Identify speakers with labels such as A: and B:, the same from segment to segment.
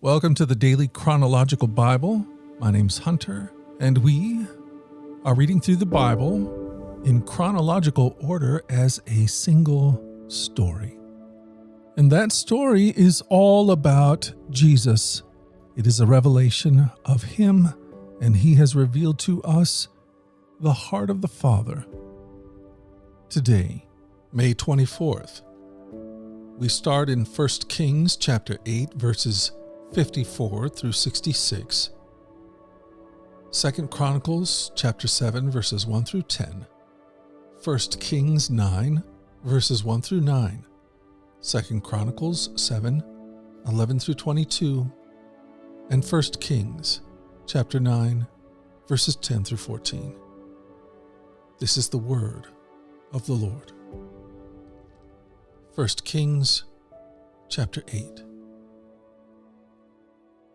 A: Welcome to the Daily Chronological Bible. My name's Hunter, and we are reading through the Bible in chronological order as a single story. And that story is all about Jesus. It is a revelation of Him, and He has revealed to us the heart of the Father. Today, May 24th, we start in 1 Kings chapter 8, verses 54 through 66, 2 Chronicles chapter 7, verses 1 through 10, 1 Kings 9, verses 1 through 9, 2 Chronicles 7, 11 through 22, and 1 Kings chapter 9, verses 10 through 14. This is the word of the Lord. 1 Kings chapter 8.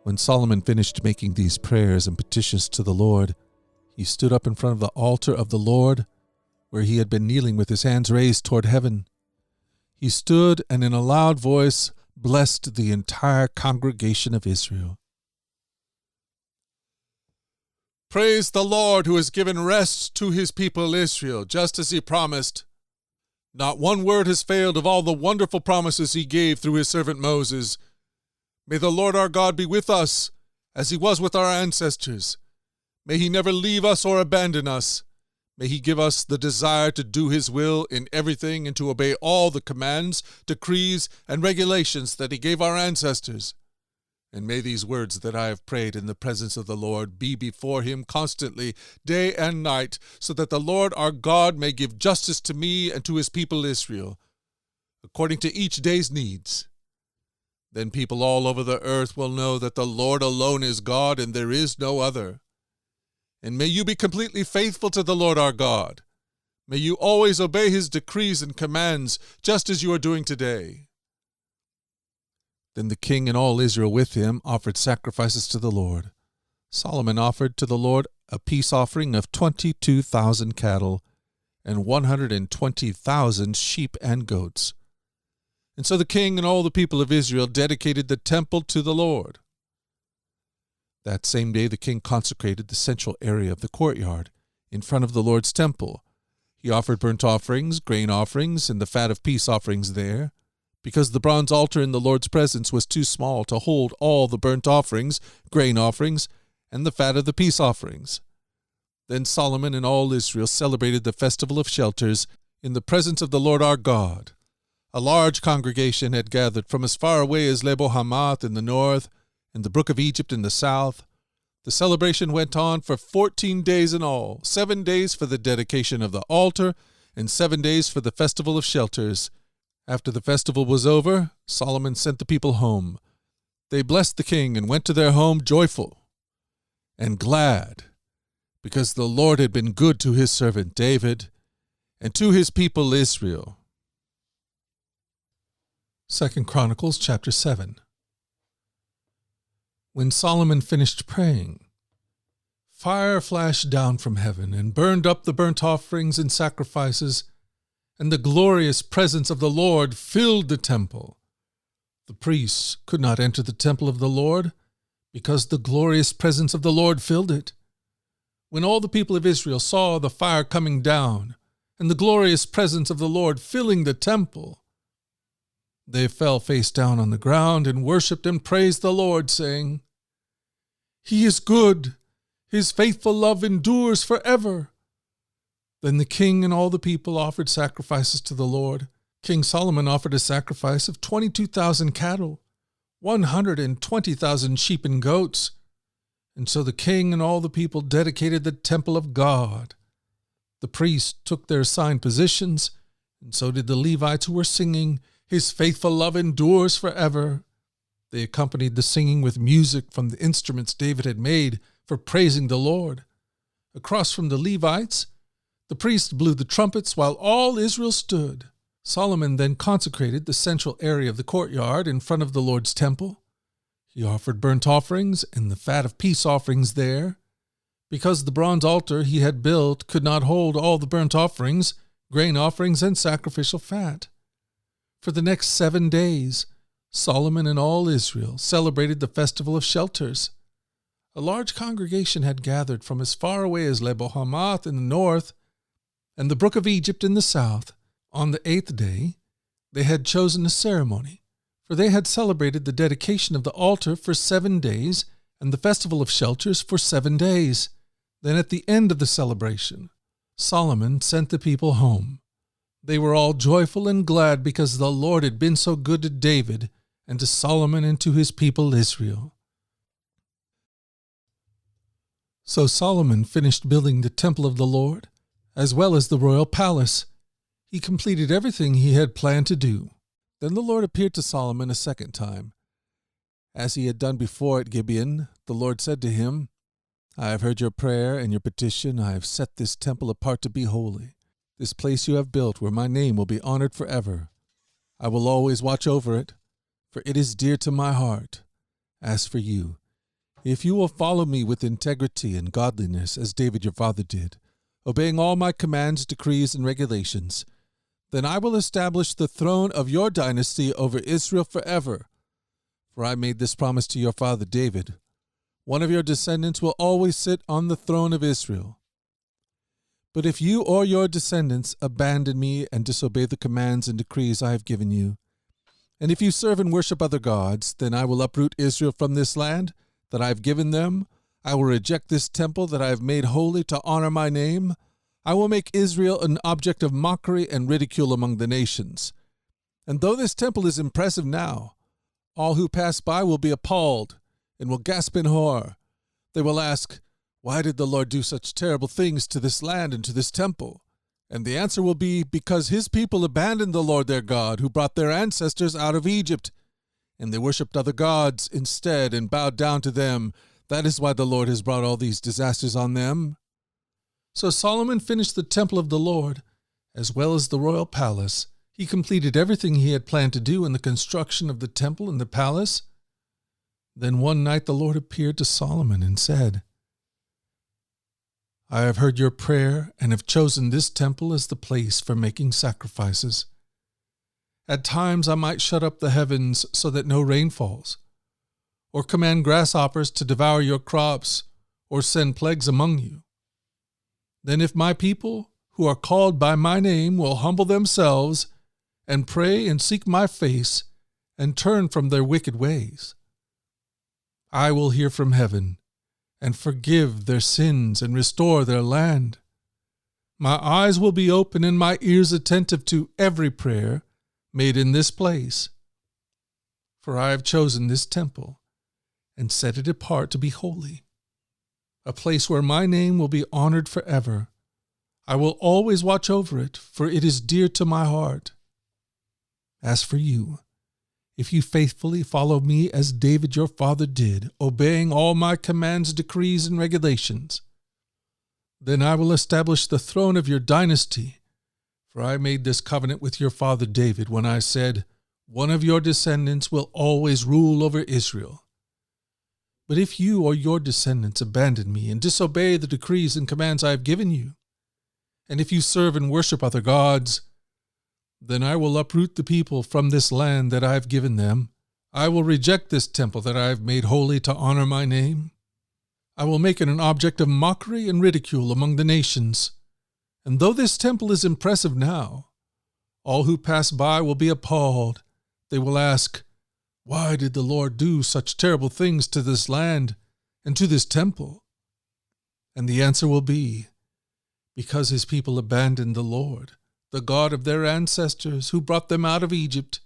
A: When Solomon finished making these prayers and petitions to the Lord, he stood up in front of the altar of the Lord, where he had been kneeling with his hands raised toward heaven. He stood and in a loud voice blessed the entire congregation of Israel. Praise the Lord, who has given rest to his people Israel, just as he promised. Not one word has failed of all the wonderful promises he gave through his servant Moses. May the Lord our God be with us, as he was with our ancestors. May he never leave us or abandon us. May he give us the desire to do his will in everything and to obey all the commands, decrees, and regulations that he gave our ancestors. And may these words that I have prayed in the presence of the Lord be before him constantly, day and night, so that the Lord our God may give justice to me and to his people Israel, according to each day's needs. Then people all over the earth will know that the Lord alone is God and there is no other. And may you be completely faithful to the Lord our God. May you always obey his decrees and commands, just as you are doing today. Then the king and all Israel with him offered sacrifices to the Lord. Solomon offered to the Lord a peace offering of 22,000 cattle and 120,000 sheep and goats. And so the king and all the people of Israel dedicated the temple to the Lord. That same day the king consecrated the central area of the courtyard in front of the Lord's temple. He offered burnt offerings, grain offerings, and the fat of peace offerings there, because the bronze altar in the Lord's presence was too small to hold all the burnt offerings, grain offerings, and the fat of the peace offerings. Then Solomon and all Israel celebrated the festival of shelters in the presence of the Lord our God. A large congregation had gathered from as far away as Lebo Hamath in the north and the brook of Egypt in the south. The celebration went on for 14 days in all, 7 days for the dedication of the altar and 7 days for the festival of shelters. After the festival was over, Solomon sent the people home. They blessed the king and went to their home joyful and glad, because the Lord had been good to his servant David and to his people Israel. 2 Chronicles chapter 7. When Solomon finished praying, fire flashed down from heaven and burned up the burnt offerings and sacrifices, and the glorious presence of the Lord filled the temple. The priests could not enter the temple of the Lord, because the glorious presence of the Lord filled it. When all the people of Israel saw the fire coming down and the glorious presence of the Lord filling the temple, they fell face down on the ground and worshipped and praised the Lord, saying, "He is good. His faithful love endures forever." Then the king and all the people offered sacrifices to the Lord. King Solomon offered a sacrifice of 22,000 cattle, 120,000 sheep and goats. And so the king and all the people dedicated the temple of God. The priests took their assigned positions, and so did the Levites who were singing, "His faithful love endures forever." They accompanied the singing with music from the instruments David had made for praising the Lord. Across from the Levites, the priests blew the trumpets while all Israel stood. Solomon then consecrated the central area of the courtyard in front of the Lord's temple. He offered burnt offerings and the fat of peace offerings there. Because the bronze altar he had built could not hold all the burnt offerings, grain offerings, and sacrificial fat. For the next 7 days, Solomon and all Israel celebrated the festival of shelters. A large congregation had gathered from as far away as Lebo-Hamath in the north and the brook of Egypt in the south. On the 8th day, they had chosen a ceremony, for they had celebrated the dedication of the altar for 7 days and the festival of shelters for 7 days. Then at the end of the celebration, Solomon sent the people home. They were all joyful and glad because the Lord had been so good to David and to Solomon and to his people Israel. So Solomon finished building the temple of the Lord, as well as the royal palace. He completed everything he had planned to do. Then the Lord appeared to Solomon a second time. As he had done before at Gibeon, the Lord said to him, I have heard your prayer and your petition. I have set this temple apart to be holy, this place you have built where my name will be honored forever. I will always watch over it, for it is dear to my heart. As for you, if you will follow me with integrity and godliness, as David your father did, obeying all my commands, decrees, and regulations, then I will establish the throne of your dynasty over Israel forever. For I made this promise to your father David. One of your descendants will always sit on the throne of Israel. But if you or your descendants abandon me and disobey the commands and decrees I have given you, and if you serve and worship other gods, then I will uproot Israel from this land that I have given them. I will reject this temple that I have made holy to honor my name. I will make Israel an object of mockery and ridicule among the nations. And though this temple is impressive now, all who pass by will be appalled and will gasp in horror. They will ask, why did the Lord do such terrible things to this land and to this temple? And the answer will be, because his people abandoned the Lord their God, who brought their ancestors out of Egypt, and they worshipped other gods instead and bowed down to them. That is why the Lord has brought all these disasters on them. So Solomon finished the temple of the Lord, as well as the royal palace. He completed everything he had planned to do in the construction of the temple and the palace. Then one night the Lord appeared to Solomon and said, I have heard your prayer and have chosen this temple as the place for making sacrifices. At times I might shut up the heavens so that no rain falls, or command grasshoppers to devour your crops, or send plagues among you. Then if my people, who are called by my name, will humble themselves and pray and seek my face and turn from their wicked ways, I will hear from heaven and forgive their sins and restore their land. My eyes will be open and my ears attentive to every prayer made in this place. For I have chosen this temple and set it apart to be holy, a place where my name will be honored forever. I will always watch over it, for it is dear to my heart. As for you, if you faithfully follow me as David your father did, obeying all my commands, decrees, and regulations, then I will establish the throne of your dynasty. For I made this covenant with your father David when I said, one of your descendants will always rule over Israel. But if you or your descendants abandon me and disobey the decrees and commands I have given you, and if you serve and worship other gods, then I will uproot the people from this land that I have given them. I will reject this temple that I have made holy to honor my name. I will make it an object of mockery and ridicule among the nations. And though this temple is impressive now, all who pass by will be appalled. They will ask, why did the Lord do such terrible things to this land and to this temple? And the answer will be, because his people abandoned the Lord, the God of their ancestors who brought them out of Egypt,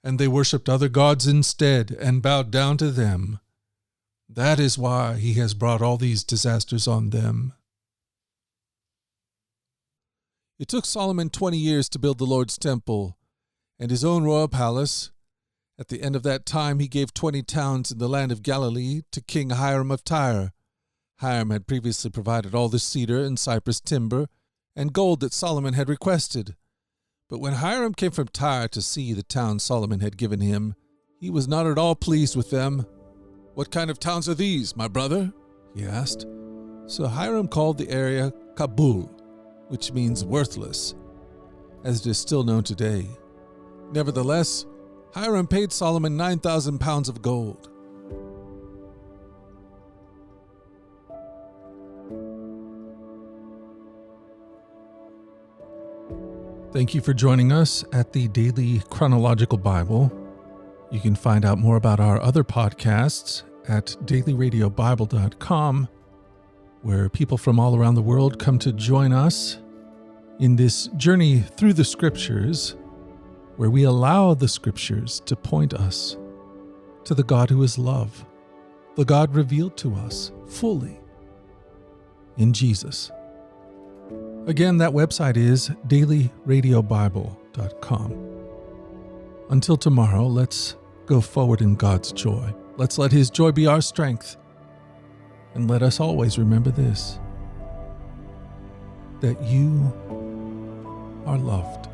A: and they worshipped other gods instead and bowed down to them. That is why he has brought all these disasters on them. It took Solomon 20 years to build the Lord's temple and his own royal palace. At the end of that time, he gave 20 towns in the land of Galilee to King Hiram of Tyre. Hiram had previously provided all the cedar and cypress timber and gold that Solomon had requested. But when Hiram came from Tyre to see the towns Solomon had given him, he was not at all pleased with them. What kind of towns are these, my brother? He asked. So Hiram called the area Kabul, which means worthless, as it is still known today. Nevertheless, Hiram paid Solomon 9,000 pounds of gold. Thank you for joining us at the Daily Chronological Bible. You can find out more about our other podcasts at dailyradiobible.com, where people from all around the world come to join us in this journey through the Scriptures, where we allow the Scriptures to point us to the God who is love, the God revealed to us fully in Jesus. Again, that website is dailyradiobible.com. Until tomorrow, let's go forward in God's joy. Let's let His joy be our strength. And let us always remember this, that you are loved.